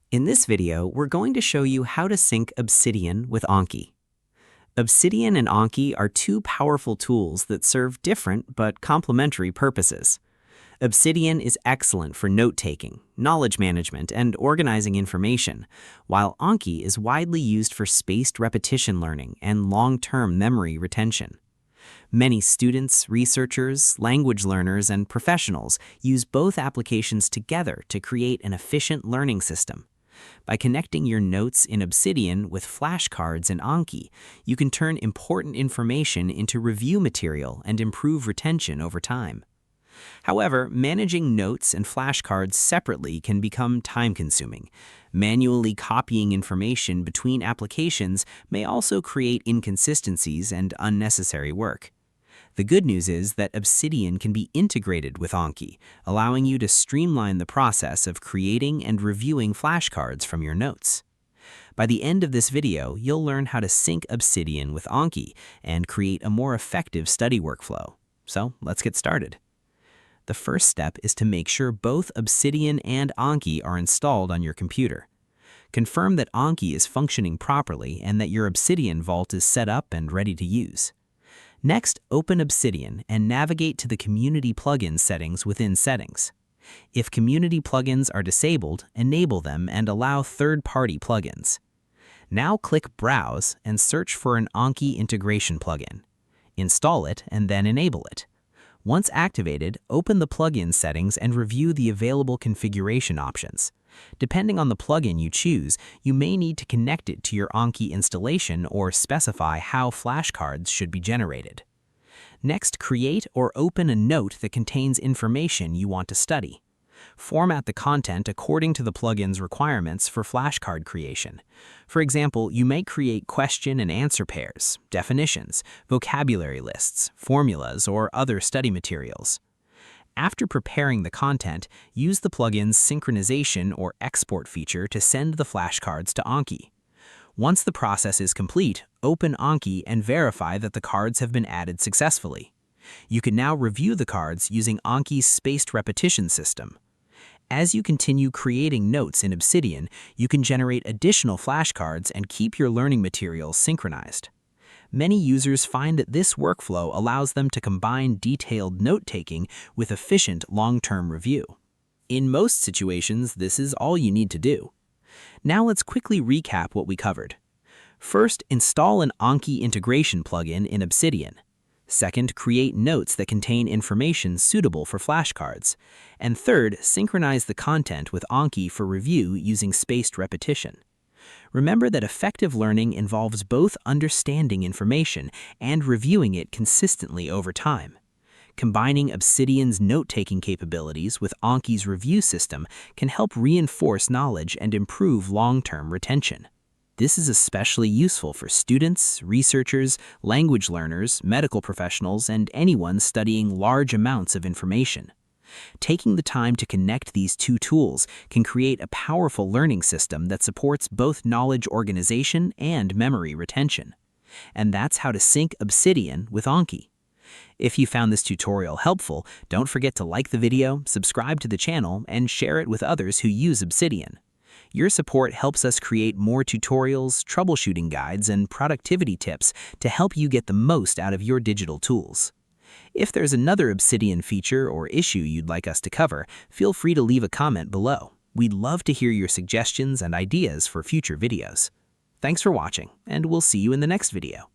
In this video, we're going to show you how to sync Obsidian with Anki. Obsidian and Anki are two powerful tools that serve different but complementary purposes. Obsidian is excellent for note-taking, knowledge management, and organizing information, while Anki is widely used for spaced repetition learning and long-term memory retention. Many students, researchers, language learners, and professionals use both applications together to create an efficient learning system. By connecting your notes in Obsidian with flashcards in Anki, you can turn important information into review material and improve retention over time. However, managing notes and flashcards separately can become time-consuming. Manually copying information between applications may also create inconsistencies and unnecessary work. The good news is that Obsidian can be integrated with Anki, allowing you to streamline the process of creating and reviewing flashcards from your notes. By the end of this video, you'll learn how to sync Obsidian with Anki and create a more effective study workflow. So let's get started. The first step is to make sure both Obsidian and Anki are installed on your computer. Confirm that Anki is functioning properly and that your Obsidian vault is set up and ready to use. Next, open Obsidian and navigate to the Community Plugins settings within Settings. If Community Plugins are disabled, enable them and allow third-party plugins. Now click Browse and search for an Anki integration plugin. Install it and then enable it. Once activated, open the plugin settings and review the available configuration options. Depending on the plugin you choose, you may need to connect it to your Anki installation or specify how flashcards should be generated. Next, create or open a note that contains information you want to study. Format the content according to the plugin's requirements for flashcard creation. For example, you may create question and answer pairs, definitions, vocabulary lists, formulas, or other study materials. After preparing the content, use the plugin's synchronization or export feature to send the flashcards to Anki. Once the process is complete, open Anki and verify that the cards have been added successfully. You can now review the cards using Anki's spaced repetition system. As you continue creating notes in Obsidian, you can generate additional flashcards and keep your learning materials synchronized. Many users find that this workflow allows them to combine detailed note-taking with efficient long-term review. In most situations, this is all you need to do. Now let's quickly recap what we covered. First, install an Anki integration plugin in Obsidian. Second, create notes that contain information suitable for flashcards. And third, synchronize the content with Anki for review using spaced repetition. Remember that effective learning involves both understanding information and reviewing it consistently over time. Combining Obsidian's note-taking capabilities with Anki's review system can help reinforce knowledge and improve long-term retention. This is especially useful for students, researchers, language learners, medical professionals, and anyone studying large amounts of information. Taking the time to connect these two tools can create a powerful learning system that supports both knowledge organization and memory retention. And that's how to sync Obsidian with Anki. If you found this tutorial helpful, don't forget to like the video, subscribe to the channel, and share it with others who use Obsidian. Your support helps us create more tutorials, troubleshooting guides, and productivity tips to help you get the most out of your digital tools. If there's another Obsidian feature or issue you'd like us to cover, feel free to leave a comment below. We'd love to hear your suggestions and ideas for future videos. Thanks for watching, and we'll see you in the next video.